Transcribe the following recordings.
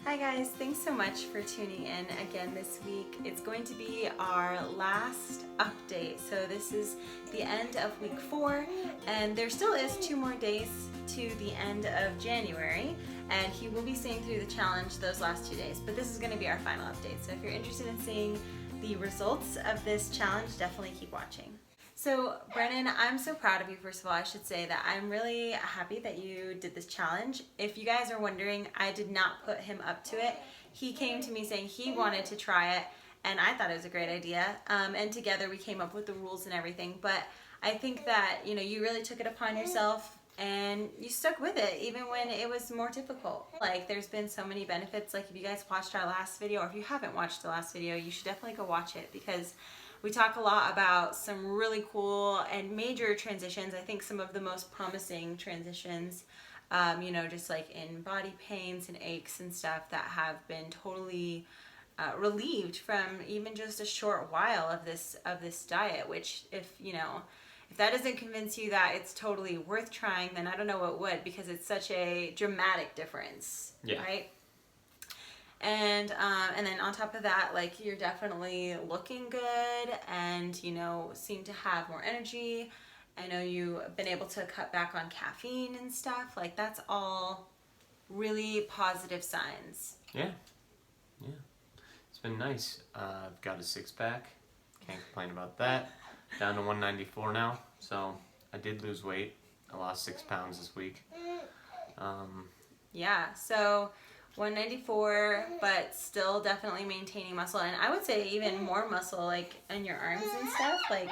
Hi guys, thanks so much for tuning in again this week. It's going to be our last update. So this is the end of week 4 and there still is 2 more days to the end of January, and he will be seeing through the challenge those last 2 days, but this is going to be our final update. So if you're interested in seeing the results of this challenge, definitely keep watching. So Brennan, I'm so proud of you. First of all, I should say that I'm really happy that you did this challenge. If you guys are wondering, I did not put him up to it. He came to me saying he wanted to try it, and I thought it was a great idea. And together we came up with the rules and everything. But I think that, you know, you really took it upon yourself and you stuck with it even when it was more difficult. Like, there's been so many benefits. Like, if you guys watched our last video, or if you haven't watched the last video, you should definitely go watch it, because we talk a lot about some really cool and major transitions. I think some of the most promising transitions, you know, just like in body pains and aches and stuff that have been totally relieved from even just a short while of this diet, which if that doesn't convince you that it's totally worth trying, then I don't know what would, because it's such a dramatic difference, right? And then on top of that, like, you're definitely looking good and, you know, seem to have more energy. I know you've been able to cut back on caffeine and stuff. Like, that's all really positive signs. Yeah. It's been nice. I've got a 6-pack. Can't complain about that. Down to 194 now. So I did lose weight. I lost 6 pounds this week. Yeah, so 194, but still definitely maintaining muscle, and I would say even more muscle, like in your arms and stuff. Like,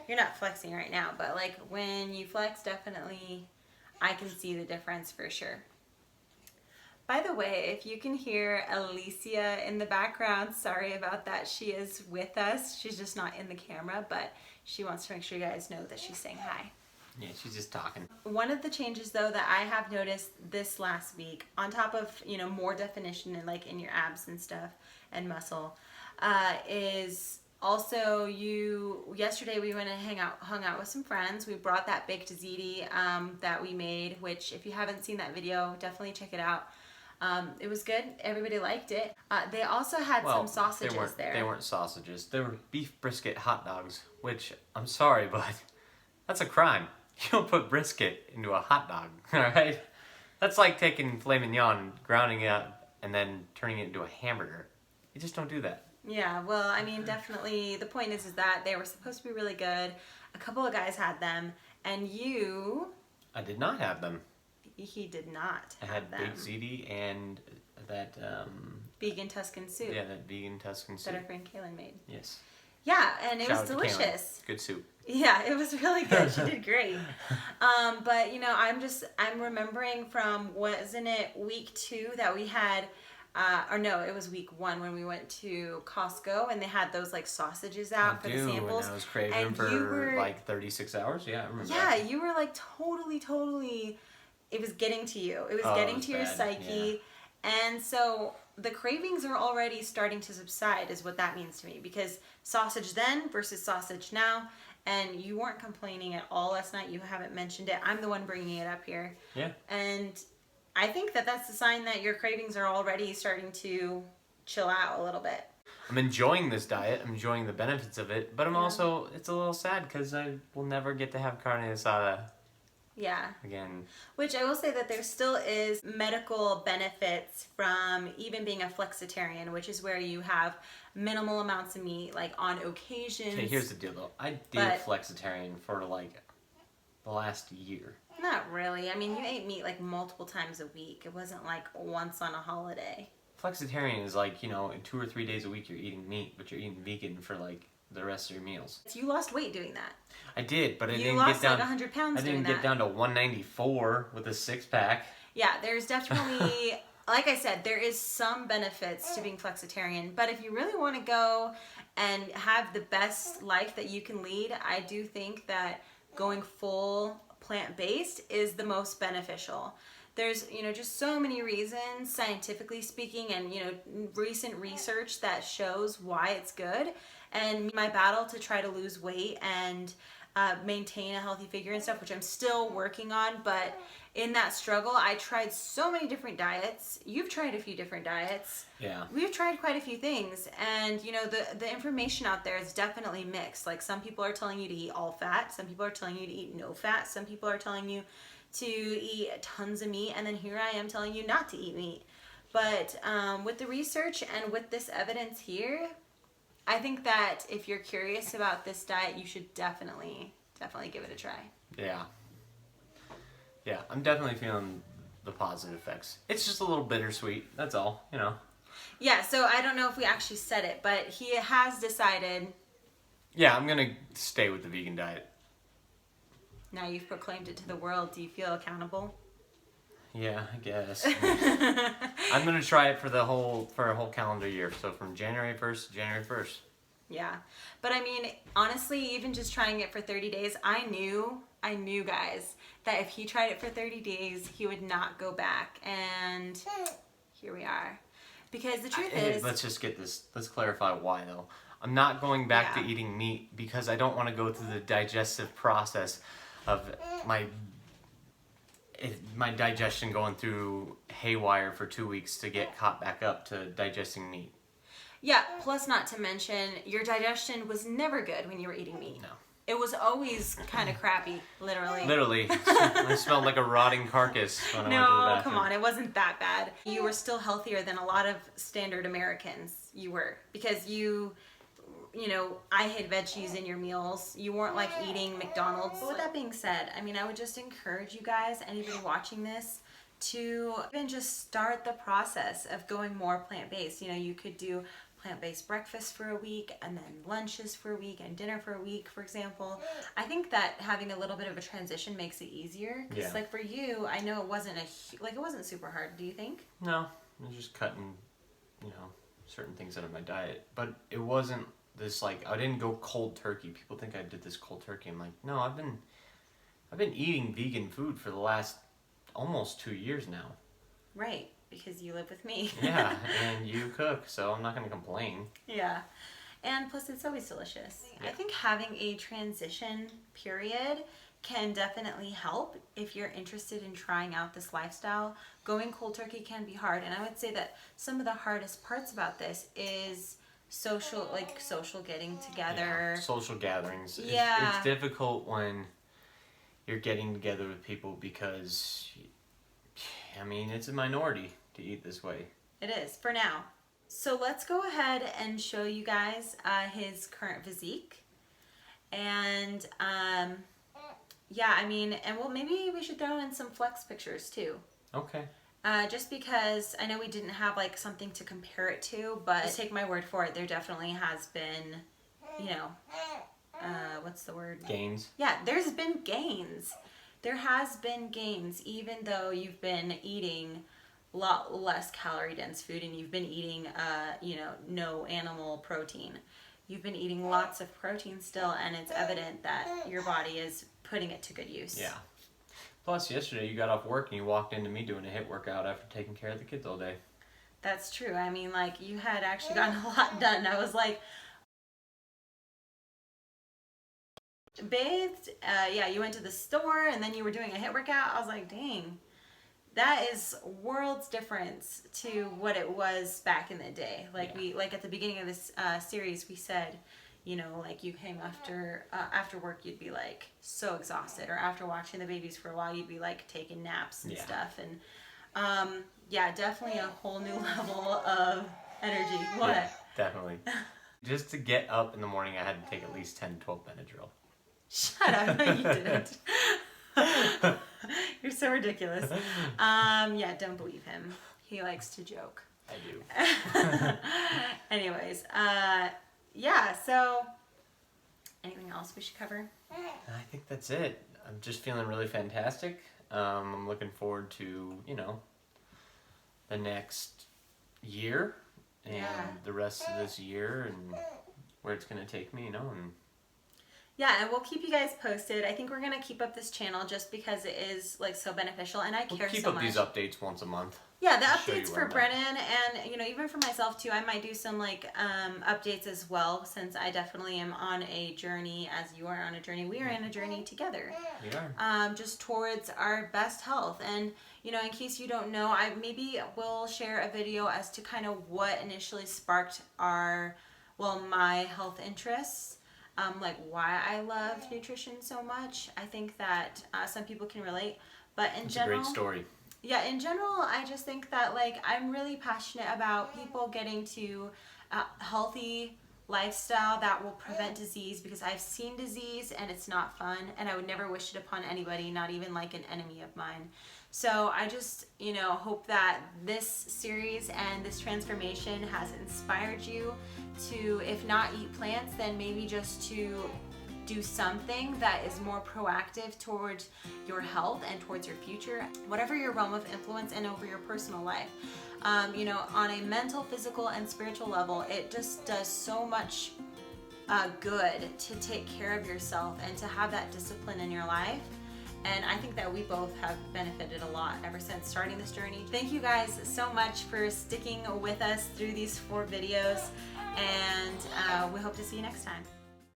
you're not flexing right now, but like when you flex, definitely I can see the difference for sure. By the way, if you can hear Alicia in the background, sorry about that. She is with us. She's just not in the camera, but she wants to make sure you guys know that she's saying hi. Yeah, she's just talking. One of the changes, though, that I have noticed this last week, on top of, you know, more definition in, like, in your abs and stuff and muscle, is also yesterday we went and hung out with some friends. We brought that baked ziti that we made, which if you haven't seen that video, definitely check it out. It was good. Everybody liked it. They also had some sausages there. They weren't sausages. They were beef brisket hot dogs, which, I'm sorry, but that's a crime. You don't put brisket into a hot dog, all right? That's like taking filet mignon, grounding it up, and then turning it into a hamburger. You just don't do that. Yeah, well, I mean, definitely, the point is that they were supposed to be really good. A couple of guys had them, and you... I did not have them. He did not have them. I had baked ziti and that... vegan Tuscan soup. Yeah, that vegan Tuscan soup. That our friend Kaylin made. Yes. Yeah, and it was delicious. Good soup. Yeah, it was really good. She did great. But, you know, I'm remembering from, wasn't it week 2 that we had, or no, it was week 1 when we went to Costco and they had those, like, sausages out for the samples. And I was craving for like 36 hours. Yeah, I remember. Yeah, you were like totally, it was getting to you. It was getting to your psyche. Yeah. And so the cravings are already starting to subside, is what that means to me, because sausage then versus sausage now, and you weren't complaining at all last night. You haven't mentioned it. I'm the one bringing it up here. Yeah. And I think that that's a sign that your cravings are already starting to chill out a little bit. I'm enjoying this diet. I'm enjoying the benefits of it, but I'm also, it's a little sad because I will never get to have carne asada. Yeah. Again. Which I will say that there still is medical benefits from even being a flexitarian, which is where you have minimal amounts of meat, like on occasions. Okay, here's the deal though. I did flexitarian for like the last year. Not really. I mean, you ate meat like multiple times a week. It wasn't like once on a holiday. Flexitarian is like, you know, in 2 or 3 days a week you're eating meat, but you're eating vegan for like the rest of your meals. So you lost weight doing that. I did, but I didn't lost get down like 100 pounds. I didn't get down to 194 with a 6-pack. Yeah, there's definitely, like I said, there is some benefits to being flexitarian, but if you really want to go and have the best life that you can lead, I do think that going full plant-based is the most beneficial. There's, you know, just so many reasons, scientifically speaking, and, you know, recent research that shows why it's good. And my battle to try to lose weight and maintain a healthy figure and stuff, which I'm still working on. But in that struggle, I tried so many different diets. You've tried a few different diets. Yeah. We've tried quite a few things, and you know, the information out there is definitely mixed. Like, some people are telling you to eat all fat, some people are telling you to eat no fat, some people are telling you to eat tons of meat, and then here I am telling you not to eat meat. But with the research and with this evidence here, I think that if you're curious about this diet, you should definitely give it a try. Yeah. Yeah, I'm definitely feeling the positive effects. It's just a little bittersweet, that's all, you know. Yeah, so I don't know if we actually said it, but he has decided... Yeah, I'm going to stay with the vegan diet. Now you've proclaimed it to the world. Do you feel accountable? Yeah, I guess. I'm going to try it for a whole calendar year. So from January 1st to January 1st. Yeah. But I mean, honestly, even just trying it for 30 days, I knew, guys, that if he tried it for 30 days, he would not go back. And here we are. Because the truth is... Let's clarify why, though. I'm not going back to eating meat because I don't want to go through the digestive process of my digestion going through haywire for 2 weeks to get caught back up to digesting meat. Yeah, plus not to mention, your digestion was never good when you were eating meat. No. It was always kind of crappy, literally. Literally. I smelled like a rotting carcass when I went to the bathroom. No, come on, it wasn't that bad. You were still healthier than a lot of standard Americans. You were. Because you know, I had veggies in your meals. You weren't like eating McDonald's. But with that being said, I mean, I would just encourage you guys, anybody watching this, to even just start the process of going more plant-based. You know, you could do plant-based breakfast for a week, and then lunches for a week, and dinner for a week, for example. I think that having a little bit of a transition makes it easier. Because like for you, I know it wasn't it wasn't super hard. Do you think? No, I was just cutting, you know, certain things out of my diet. But it wasn't this, like, I didn't go cold turkey. People think I did this cold turkey. I'm like, no, I've been eating vegan food for the last almost 2 years now. Right, because you live with me. Yeah, and you cook, so I'm not going to complain. Yeah, and plus it's always delicious. Yeah. I think having a transition period can definitely help if you're interested in trying out this lifestyle. Going cold turkey can be hard, and I would say that some of the hardest parts about this is social getting together. Yeah, social gatherings. Yeah. It's difficult when you're getting together with people because, I mean, it's a minority to eat this way. It is, for now. So let's go ahead and show you guys his current physique. And, yeah, I mean, and maybe we should throw in some flex pictures too. Okay. Just because I know we didn't have like something to compare it to, but just take my word for it, there definitely has been, you know, what's the word? Gains. Yeah, there's been gains. There has been gains, even though you've been eating a lot less calorie dense food and you've been eating, you know, no animal protein. You've been eating lots of protein still, and it's evident that your body is putting it to good use. Yeah. Plus, yesterday you got off work and you walked into me doing a HIIT workout after taking care of the kids all day. That's true. I mean, like, you had actually gotten a lot done. I was like, bathed, yeah, you went to the store and then you were doing a HIIT workout. I was like, dang, that is worlds difference to what it was back in the day. Like, like at the beginning of this series, we said, you know, like you came after work, you'd be like so exhausted, or after watching the babies for a while, you'd be like taking naps and stuff. And yeah, definitely a whole new level of energy. What? Yeah, definitely. Just to get up in the morning, I had to take at least 10 to 12 Benadryl. Shut up, no you didn't. You're so ridiculous. Yeah, don't believe him. He likes to joke. I do. Anyways, yeah, so anything else we should cover? I think that's it. I'm just feeling really fantastic. I'm looking forward to, you know, the next year and the rest of this year and where it's going to take me, you know. And yeah, and we'll keep you guys posted. I think we're going to keep up this channel just because it is like so beneficial, and I care so much. We'll keep up these updates once a month. Yeah, the show you updates where for I'm at. Brennan and, you know, even for myself too, I might do some like updates as well, since I definitely am on a journey as you are on a journey. We are in a journey together. We are. Just towards our best health. And, you know, in case you don't know, I maybe will share a video as to kind of what initially sparked my health interests. Like why I love nutrition so much. I think that some people can relate, but in It's general, a great story. yeah, in general, I just think that like I'm really passionate about people getting to a healthy lifestyle that will prevent disease, because I've seen disease and it's not fun, and I would never wish it upon anybody, not even like an enemy of mine. So I just, you know, hope that this series and this transformation has inspired you to, if not eat plants, then maybe just to do something that is more proactive towards your health and towards your future, whatever your realm of influence and over your personal life. You know, on a mental, physical, and spiritual level, it just does so much good to take care of yourself and to have that discipline in your life. And I think that we both have benefited a lot ever since starting this journey. Thank you guys so much for sticking with us through these 4 videos, and we hope to see you next time.